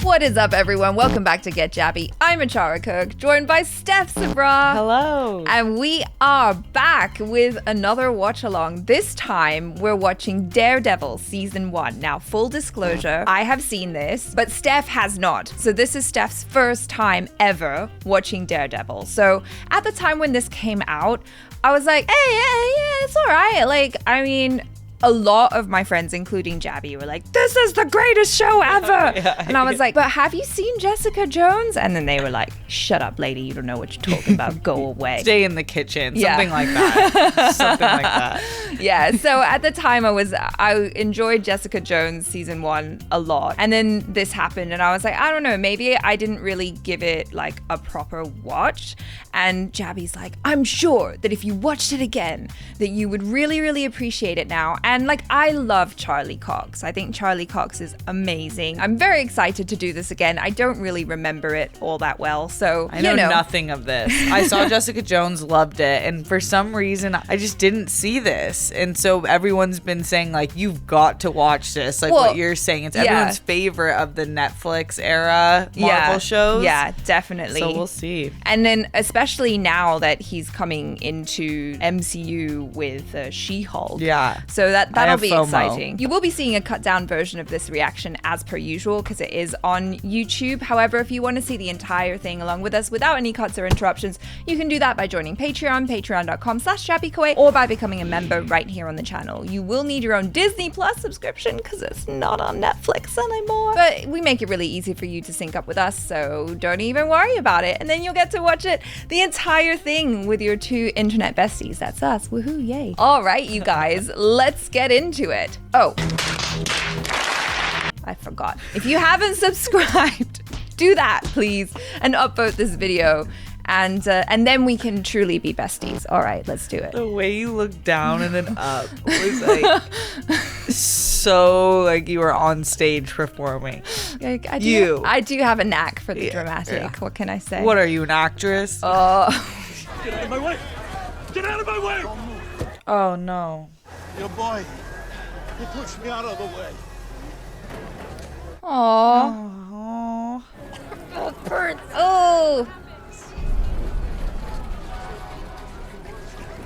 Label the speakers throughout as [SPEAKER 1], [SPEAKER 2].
[SPEAKER 1] What is up, everyone? Welcome back to Get Jabby. I'm Achara Cook, joined by Steph Sabra.
[SPEAKER 2] Hello.
[SPEAKER 1] And we are back with another watch-along. This time, we're watching Daredevil Season 1. Now, full disclosure, I have seen this, but Steph has not. So this is Steph's first time ever watching Daredevil. So at the time when this came out, I was like, hey, yeah, it's all right. Like, I mean, a lot of my friends, including Jabby, were like, this is the greatest show ever. And I was like, but have you seen Jessica Jones? And then they were like, shut up, lady. You don't know what you're talking about. Go away.
[SPEAKER 2] Stay in the kitchen. Something like that. Something like that.
[SPEAKER 1] Yeah. So at the time I enjoyed Jessica Jones season 1 a lot. And then this happened and I was like, I don't know, maybe I didn't really give it like a proper watch. And Jabby's like, I'm sure that if you watched it again, that you would really, really appreciate it now. And like, I love Charlie Cox. I think Charlie Cox is amazing. I'm very excited to do this again. I don't really remember it all that well. So,
[SPEAKER 2] I know nothing of this. I saw Jessica Jones, loved it. And for some reason, I just didn't see this. And so everyone's been saying like, you've got to watch this. Like what you're saying. It's everyone's favorite of the Netflix era Marvel shows.
[SPEAKER 1] Yeah, definitely.
[SPEAKER 2] So we'll see.
[SPEAKER 1] And then especially now that he's coming into MCU with She-Hulk.
[SPEAKER 2] Yeah.
[SPEAKER 1] So that'll be
[SPEAKER 2] FOMO.
[SPEAKER 1] exciting. You will be seeing a cut down version of this reaction as per usual because it is on YouTube. However, if you want to see the entire thing along with us without any cuts or interruptions, you can do that by joining Patreon, patreon.com/JabbyKoei, or by becoming a member right here on the channel. You will need your own Disney Plus subscription because it's not on Netflix anymore. But we make it really easy for you to sync up with us, so don't even worry about it. And then you'll get to watch it, the entire thing, with your two internet besties. That's us. Woohoo, yay. All right, you guys, let's get into it. Oh, I forgot. If you haven't subscribed, do that, please, and upvote this video. And then we can truly be besties. All right, let's do it.
[SPEAKER 2] The way you looked down and then up was like so like you were on stage performing.
[SPEAKER 1] Like, I do have a knack for the dramatic. Yeah. What can I say?
[SPEAKER 2] What are you, an actress?
[SPEAKER 1] Get
[SPEAKER 3] out of my way! Get out of my way!
[SPEAKER 2] Oh no.
[SPEAKER 3] Your boy, he pushed me out of the way.
[SPEAKER 1] Aww. Oh, it burns. Oh.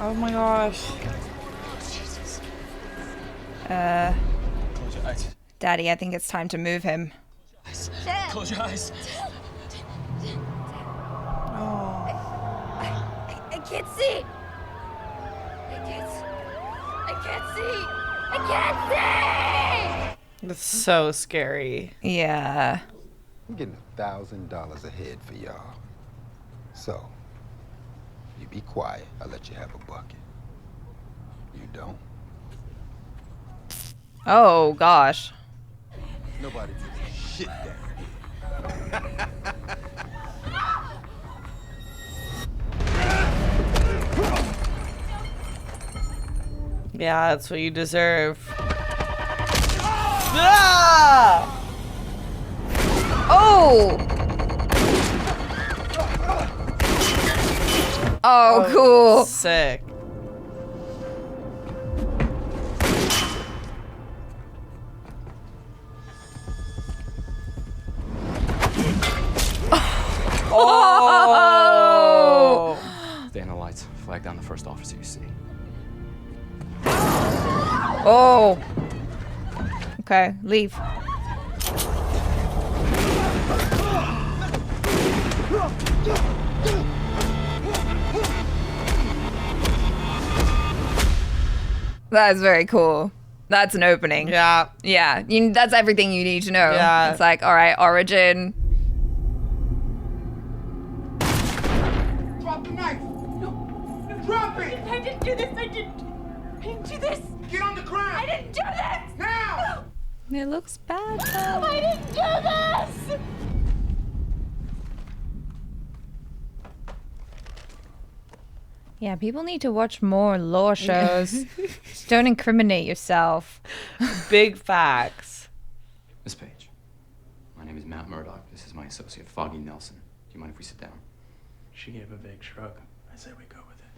[SPEAKER 2] Oh my gosh.
[SPEAKER 3] Jesus.
[SPEAKER 1] Close your eyes. Daddy, I think it's time to move him.
[SPEAKER 3] Close your eyes.
[SPEAKER 1] Oh.
[SPEAKER 4] I can't see. I can't see. I can't see.
[SPEAKER 2] That's so scary.
[SPEAKER 1] Yeah.
[SPEAKER 5] I'm getting $1,000 a head for y'all. So, you be quiet, I'll let you have a bucket. You don't?
[SPEAKER 1] Oh, gosh.
[SPEAKER 5] Nobody gives a shit down.
[SPEAKER 2] Yeah, that's what you deserve. Ah!
[SPEAKER 1] Oh! Oh, cool.
[SPEAKER 2] Sick.
[SPEAKER 1] Oh!
[SPEAKER 6] Stay on the lights. Flag down the first officer you see.
[SPEAKER 1] Oh. Okay, leave. That is very cool. That's an opening.
[SPEAKER 2] Yeah.
[SPEAKER 1] Yeah, that's everything you need to know.
[SPEAKER 2] Yeah.
[SPEAKER 1] It's like, all right, origin.
[SPEAKER 7] Drop the knife! No, drop it!
[SPEAKER 4] I didn't do this. I didn't do this.
[SPEAKER 7] Get on the ground!
[SPEAKER 4] I didn't do this.
[SPEAKER 7] Now!
[SPEAKER 1] It looks bad though.
[SPEAKER 4] I didn't do this.
[SPEAKER 1] Yeah, people need to watch more lore shows. Just don't incriminate yourself.
[SPEAKER 2] Big facts.
[SPEAKER 6] Miss Page, my name is Matt Murdock. This is my associate, Foggy Nelson. Do you mind if we sit down?
[SPEAKER 8] She gave a big shrug. I say we go with it.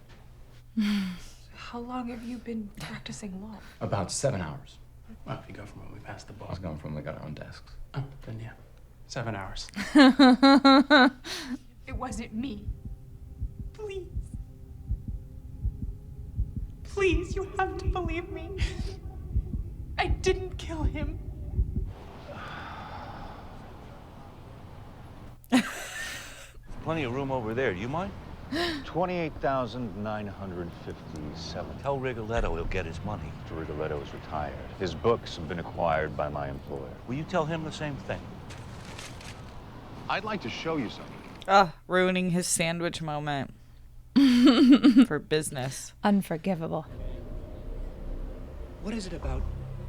[SPEAKER 9] How long have you been practicing law?
[SPEAKER 6] About 7 hours.
[SPEAKER 8] Well, if you go from when we passed the bar.
[SPEAKER 6] I was going from we got our own desks.
[SPEAKER 8] Oh, then yeah. 7 hours.
[SPEAKER 9] It wasn't me. Please. Please, you have to believe me. I didn't kill him.
[SPEAKER 3] Plenty of room over there. Do you mind?
[SPEAKER 10] 28,957.
[SPEAKER 3] Tell Rigoletto he'll get his money.
[SPEAKER 10] Mr. Rigoletto is retired. His books have been acquired by my employer.
[SPEAKER 3] Will you tell him the same thing?
[SPEAKER 10] I'd like to show you something.
[SPEAKER 2] Ruining his sandwich moment. For business.
[SPEAKER 1] Unforgivable.
[SPEAKER 11] What is it about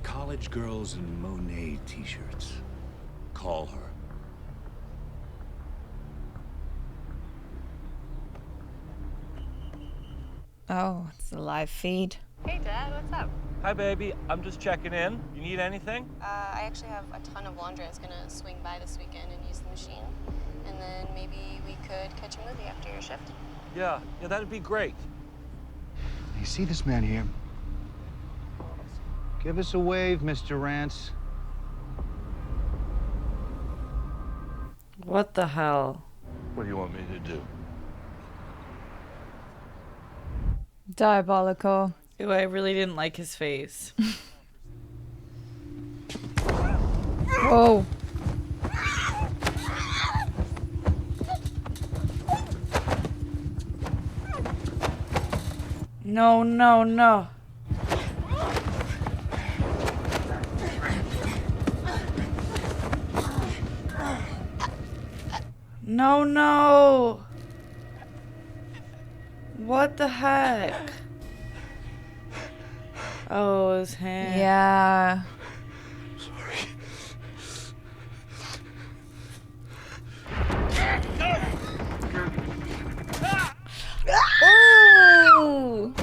[SPEAKER 11] college girls and Monet t-shirts? Call her.
[SPEAKER 1] Oh, it's a live feed.
[SPEAKER 12] Hey, Dad, what's up?
[SPEAKER 3] Hi, baby. I'm just checking in. You need anything?
[SPEAKER 12] I actually have a ton of laundry. I was gonna swing by this weekend and use the machine. And then maybe we could catch a movie after your shift.
[SPEAKER 3] Yeah, that'd be great.
[SPEAKER 10] You see this man here? Give us a wave, Mr. Rance.
[SPEAKER 2] What the hell?
[SPEAKER 3] What do you want me to do?
[SPEAKER 1] Diabolical.
[SPEAKER 2] Ew, I really didn't like his face.
[SPEAKER 1] Whoa.
[SPEAKER 2] No, no, no. No, no. What the heck? Oh, his hand.
[SPEAKER 1] Yeah. Ooh.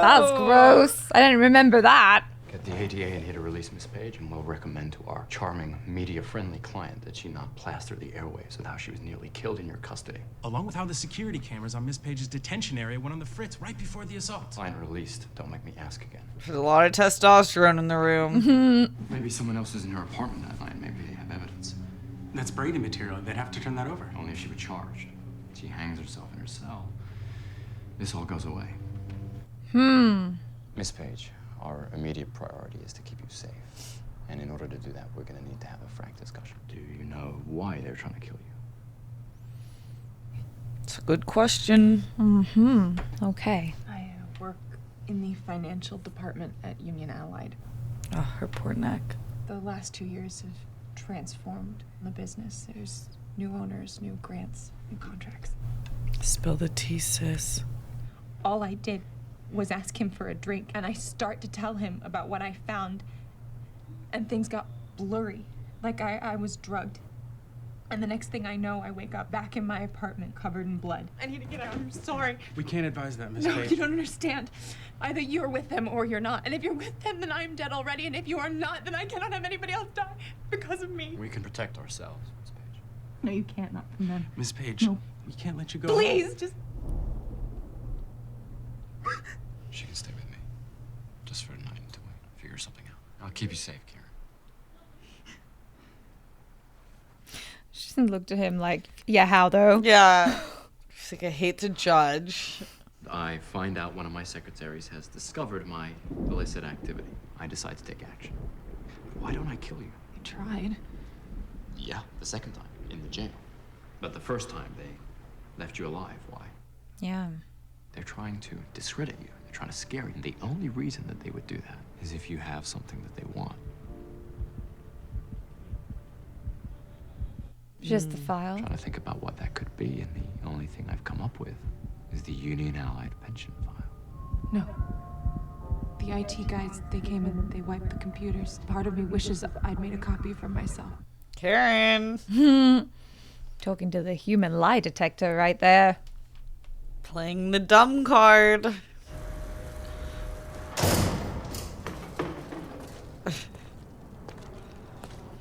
[SPEAKER 1] That was gross. I didn't remember that.
[SPEAKER 6] Get the ADA in here to release Miss Page, and we'll recommend to our charming, media-friendly client that she not plaster the airwaves with how she was nearly killed in your custody.
[SPEAKER 8] Along with how the security cameras on Miss Page's detention area went on the fritz right before the assault.
[SPEAKER 6] Client released. Don't make me ask again.
[SPEAKER 2] There's a lot of testosterone in the room.
[SPEAKER 6] Maybe someone else is in her apartment that night. Maybe they have evidence.
[SPEAKER 8] That's Brady material. They'd have to turn that over.
[SPEAKER 6] Only if she were charged. She hangs herself in her cell. This all goes away. Miss Page, our immediate priority is to keep you safe. And in order to do that, we're gonna need to have a frank discussion. Do you know why they're trying to kill you?
[SPEAKER 2] It's a good question.
[SPEAKER 1] Okay.
[SPEAKER 9] I work in the financial department at Union Allied.
[SPEAKER 2] Oh, her poor neck.
[SPEAKER 9] The last 2 years have transformed the business. There's new owners, new grants, new contracts.
[SPEAKER 2] Spill the tea, sis.
[SPEAKER 9] All I did was ask him for a drink, and I start to tell him about what I found, and things got blurry, like I was drugged. And the next thing I know, I wake up back in my apartment covered in blood. I need to get out. I'm sorry.
[SPEAKER 8] We can't advise that, Miss
[SPEAKER 9] No,
[SPEAKER 8] Page.
[SPEAKER 9] you don't understand. Either you're with them or you're not. And if you're with them, then I'm dead already. And if you are not, then I cannot have anybody else die because of me.
[SPEAKER 6] We can protect ourselves, Miss Page.
[SPEAKER 9] No, you can't. Not from them.
[SPEAKER 8] Miss Page,
[SPEAKER 9] No.
[SPEAKER 8] we can't let you go.
[SPEAKER 9] Please, just...
[SPEAKER 6] She can stay with me. Just for a night until we figure something out. I'll keep you safe, Karen.
[SPEAKER 1] She looked at him like, yeah, how though?
[SPEAKER 2] Yeah. She's like, I hate to judge.
[SPEAKER 6] I find out one of my secretaries has discovered my illicit activity. I decide to take action. Why don't I kill you?
[SPEAKER 9] You tried.
[SPEAKER 6] Yeah, the second time, in the jail. But the first time, they left you alive. Why?
[SPEAKER 1] Yeah.
[SPEAKER 6] They're trying to discredit you. They're trying to scare you. And the only reason that they would do that is if you have something that they want.
[SPEAKER 1] Just the file.
[SPEAKER 6] Trying to think about what that could be, and the only thing I've come up with is the Union Allied pension file.
[SPEAKER 9] No. The IT guys, they came in, they wiped the computers. Part of me wishes I'd made a copy for myself.
[SPEAKER 2] Karen.
[SPEAKER 1] Talking to the human lie detector right there.
[SPEAKER 2] Playing the dumb card.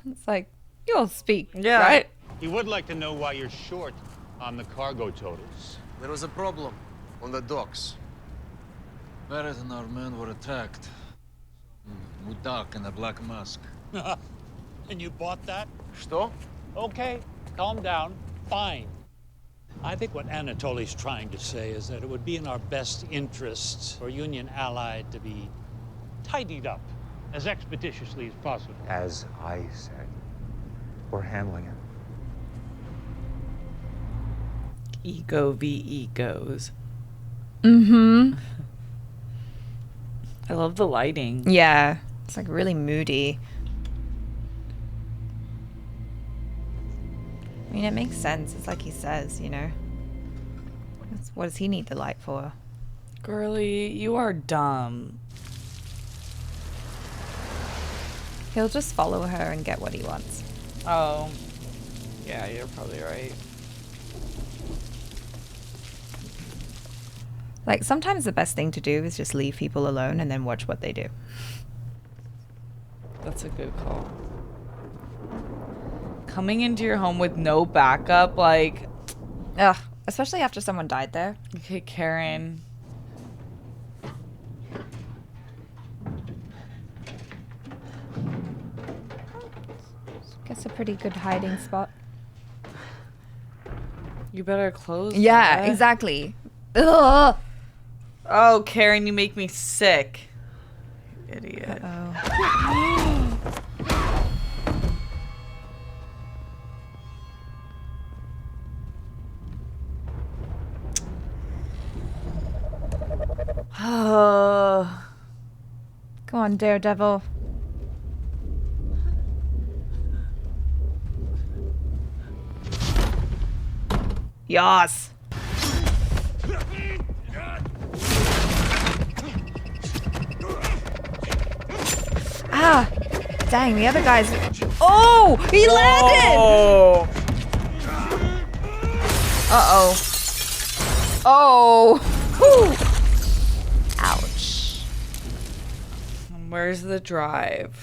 [SPEAKER 1] It's like, you'll speak,
[SPEAKER 2] Yeah.
[SPEAKER 1] right?
[SPEAKER 13] He would like to know why you're short
[SPEAKER 10] on the cargo totals.
[SPEAKER 13] There was a problem on the docks.
[SPEAKER 14] Barrett and our men were attacked. Mudak in a black mask.
[SPEAKER 3] And you bought that?
[SPEAKER 13] Что?
[SPEAKER 3] Okay, calm down. Fine. I think what Anatoly's trying to say is that it would be in our best interests for Union Allied to be tidied up as expeditiously as possible.
[SPEAKER 10] As I said, we're handling it.
[SPEAKER 2] Ego v egos.
[SPEAKER 1] Mm-hmm.
[SPEAKER 2] I love the lighting.
[SPEAKER 1] Yeah. It's like really moody. I mean, it makes sense. It's like he says, you know. What does he need the light for?
[SPEAKER 2] Girly, you are dumb.
[SPEAKER 1] He'll just follow her and get what he wants.
[SPEAKER 2] Oh. Yeah, you're probably right.
[SPEAKER 1] Like, sometimes the best thing to do is just leave people alone and then watch what they do.
[SPEAKER 2] That's a good call. Coming into your home with no backup, like...
[SPEAKER 1] Ugh, especially after someone died there.
[SPEAKER 2] Okay, Karen.
[SPEAKER 1] Guess a pretty good hiding spot.
[SPEAKER 2] You better close
[SPEAKER 1] Yeah,
[SPEAKER 2] that.
[SPEAKER 1] exactly. Ugh.
[SPEAKER 2] Oh, Karen, you make me sick. Idiot.
[SPEAKER 1] Oh. Go on, Daredevil. Yas. Ah, dang, the other guy's... Oh, he landed!
[SPEAKER 2] Oh.
[SPEAKER 1] Uh-oh. Oh. Whew. Ouch.
[SPEAKER 2] Where's the drive?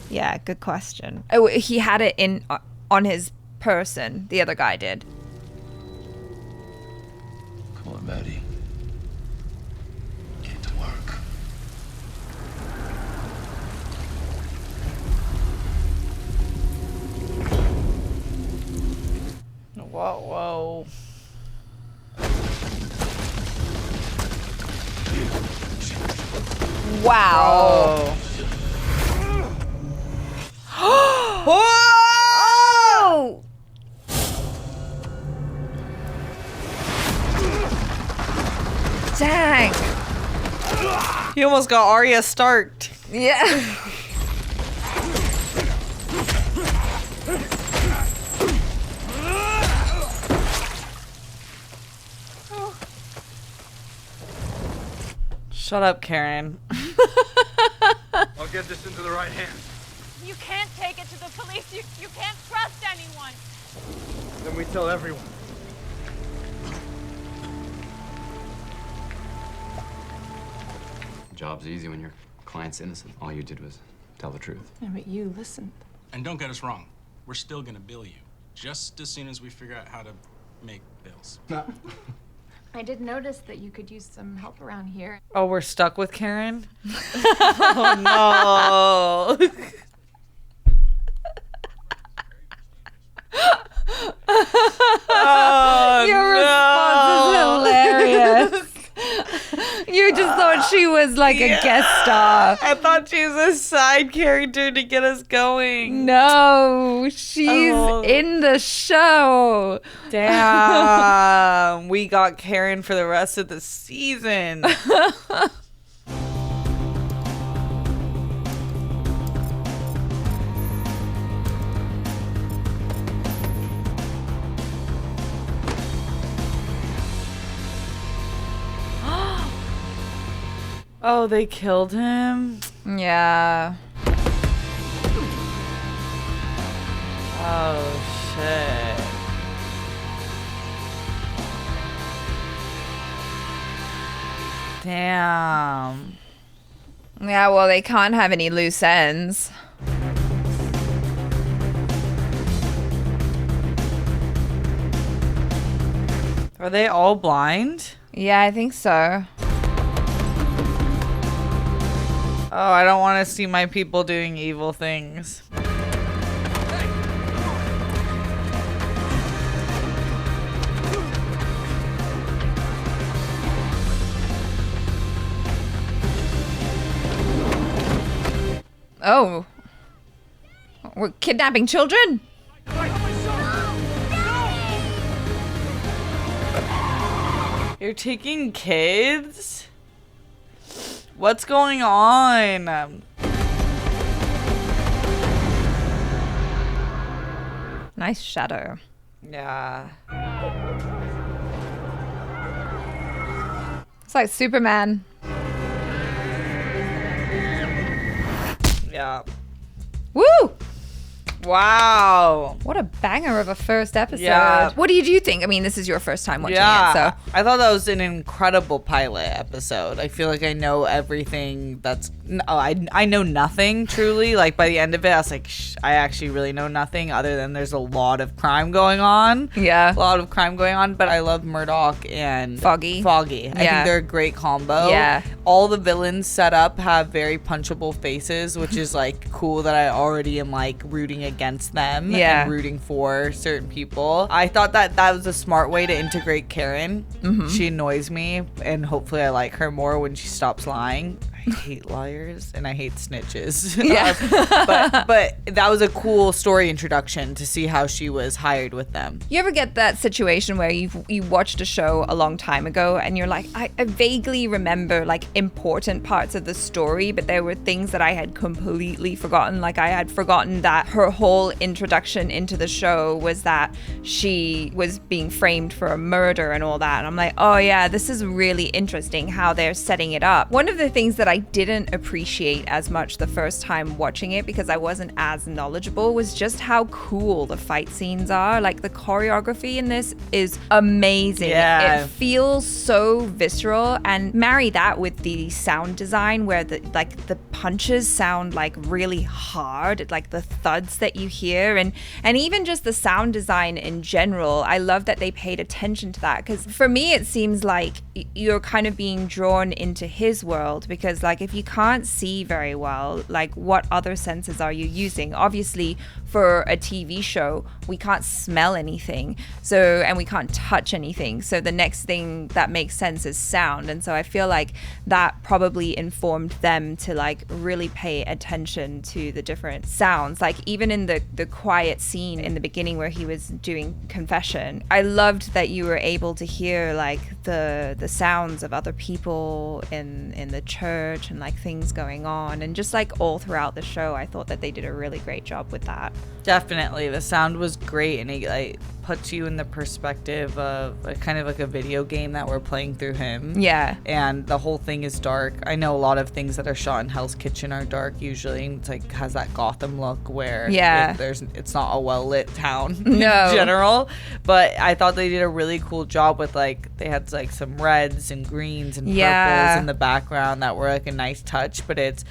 [SPEAKER 1] Yeah, good question. Oh, he had it in on his person. The other guy did.
[SPEAKER 14] Come on, Maddie. Get to work.
[SPEAKER 2] Whoa, whoa.
[SPEAKER 1] Wow.
[SPEAKER 2] Whoa!
[SPEAKER 1] Dang.
[SPEAKER 2] He almost got Arya Stark.
[SPEAKER 1] Yeah.
[SPEAKER 2] Shut up, Karen.
[SPEAKER 7] I'll get this into the right hands.
[SPEAKER 4] You can't take it to the police. You can't trust anyone.
[SPEAKER 7] Then we tell everyone.
[SPEAKER 6] The job's easy when your client's innocent. All you did was tell the truth.
[SPEAKER 9] Yeah, but you listened.
[SPEAKER 8] And don't get us wrong, we're still gonna bill you. Just as soon as we figure out how to make bills.
[SPEAKER 9] I did notice that you could use some help around here.
[SPEAKER 2] Oh, we're stuck with Karen? Oh, no. Oh,
[SPEAKER 1] Your response is hilarious. You just thought she was like a guest star.
[SPEAKER 2] I thought she was a side character to get us going.
[SPEAKER 1] No, she's in the show.
[SPEAKER 2] Damn. We got Karen for the rest of the season. Oh, they killed him?
[SPEAKER 1] Yeah.
[SPEAKER 2] Oh, shit. Damn.
[SPEAKER 1] Yeah, well, they can't have any loose ends.
[SPEAKER 2] Are they all blind?
[SPEAKER 1] Yeah, I think so.
[SPEAKER 2] Oh, I don't want to see my people doing evil things.
[SPEAKER 1] Oh. We're kidnapping children?
[SPEAKER 2] You're taking kids? What's going on?
[SPEAKER 1] Nice shadow.
[SPEAKER 2] Yeah.
[SPEAKER 1] It's like Superman.
[SPEAKER 2] Yeah.
[SPEAKER 1] Woo!
[SPEAKER 2] Wow.
[SPEAKER 1] What a banger of a first episode.
[SPEAKER 2] Yeah.
[SPEAKER 1] What do you think? I mean, this is your first time watching it, so.
[SPEAKER 2] I thought that was an incredible pilot episode. I feel like I know everything that's... I know nothing, truly. Like, by the end of it, I was like, I actually really know nothing other than there's a lot of crime going on.
[SPEAKER 1] Yeah.
[SPEAKER 2] A lot of crime going on, but I love Murdoch and...
[SPEAKER 1] Foggy.
[SPEAKER 2] I think they're a great combo.
[SPEAKER 1] Yeah.
[SPEAKER 2] All the villains set up have very punchable faces, which is, like, cool that I already am, like, rooting against them and rooting for certain people. I thought that was a smart way to integrate Karen.
[SPEAKER 1] Mm-hmm.
[SPEAKER 2] She annoys me, and hopefully I like her more when she stops lying. I hate liars and I hate snitches.
[SPEAKER 1] Yeah.
[SPEAKER 2] but that was a cool story introduction to see how she was hired with them.
[SPEAKER 1] You ever get that situation where you watched a show a long time ago and you're like, I vaguely remember like important parts of the story, but there were things that I had completely forgotten. Like I had forgotten that her whole introduction into the show was that she was being framed for a murder and all that. And I'm like, oh yeah, this is really interesting how they're setting it up. One of the things that I didn't appreciate as much the first time watching it because I wasn't as knowledgeable was just how cool the fight scenes are. Like the choreography in this is amazing.
[SPEAKER 2] Yeah.
[SPEAKER 1] It feels so visceral, and marry that with the sound design where the punches sound like really hard, like the thuds that you hear, and even just the sound design in general. I love that they paid attention to that, because for me it seems like you're kind of being drawn into his world, because like if you can't see very well, like what other senses are you using? Obviously for a TV show we can't smell anything, and we can't touch anything, so the next thing that makes sense is sound. And so I feel like that probably informed them to like really pay attention to the different sounds. Like even in the quiet scene in the beginning where he was doing confession, I loved that you were able to hear like the sounds of other people in the church and like things going on, and just like all throughout the show I thought that they did a really great job with that.
[SPEAKER 2] Definitely, the sound was great, and it like puts you in the perspective of kind of like a video game that we're playing through him.
[SPEAKER 1] Yeah.
[SPEAKER 2] And the whole thing is dark. I know a lot of things that are shot in Hell's Kitchen are dark usually. It's like has that Gotham look where it's not a well lit town in general. But I thought they did a really cool job with like they had like some reds and greens and purples in the background that were like a nice touch, but it's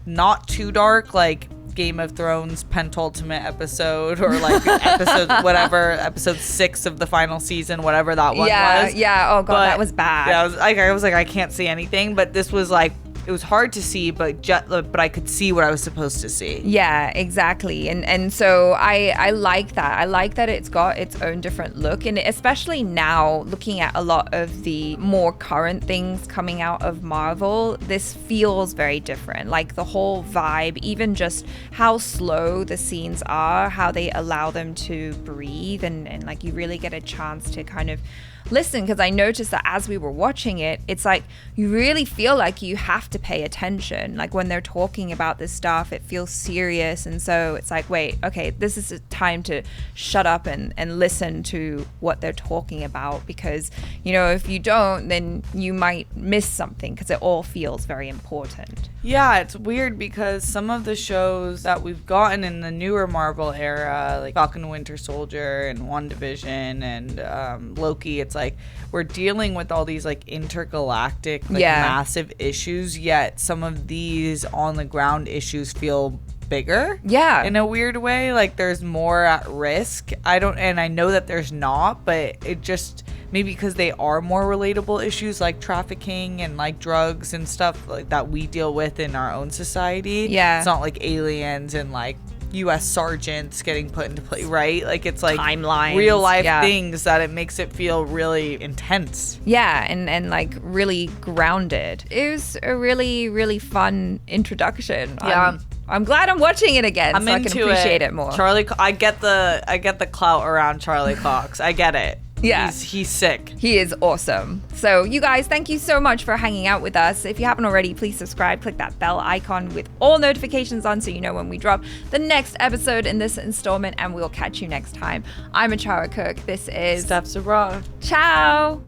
[SPEAKER 2] not too dark like Game of Thrones penultimate episode, or like episode 6 of the final season, whatever that one was.
[SPEAKER 1] Yeah. Oh god, that was bad.
[SPEAKER 2] Yeah, I was like I can't see anything, but this was like it was hard to see, but I could see what I was supposed to see.
[SPEAKER 1] Yeah, exactly. And so I like that. I like that it's got its own different look, and especially now looking at a lot of the more current things coming out of Marvel, this feels very different. Like the whole vibe, even just how slow the scenes are, how they allow them to breathe, and like you really get a chance to kind of listen, because I noticed that as we were watching it, it's like you really feel like you have to pay attention. Like when they're talking about this stuff, it feels serious, and so it's like, wait, okay, this is a time to shut up and listen to what they're talking about, because if you don't, then you might miss something, because it all feels very important.
[SPEAKER 2] Yeah, it's weird because some of the shows that we've gotten in the newer Marvel era, like Falcon and Winter Soldier and WandaVision and Loki, it's like we're dealing with all these like intergalactic massive issues, yet some of these on the ground issues feel bigger in a weird way. Like there's more at risk. I know that there's not, but it just maybe because they are more relatable issues like trafficking and like drugs and stuff like that we deal with in our own society.
[SPEAKER 1] Yeah.
[SPEAKER 2] It's not like aliens and like U.S. sergeants getting put into play, right? Like it's like
[SPEAKER 1] timelines,
[SPEAKER 2] real life things that it makes it feel really intense.
[SPEAKER 1] Yeah, and like really grounded. It was a really, really fun introduction.
[SPEAKER 2] Yeah.
[SPEAKER 1] I'm glad I'm watching it again so I can appreciate it more.
[SPEAKER 2] Charlie, I get the clout around Charlie Cox. I get it.
[SPEAKER 1] Yeah.
[SPEAKER 2] He's sick.
[SPEAKER 1] He is awesome. So you guys, thank you so much for hanging out with us. If you haven't already, please subscribe. Click that bell icon with all notifications on so you know when we drop the next episode in this installment, and we'll catch you next time. I'm Achara Cook. This is
[SPEAKER 2] Steph Sarah.
[SPEAKER 1] Ciao.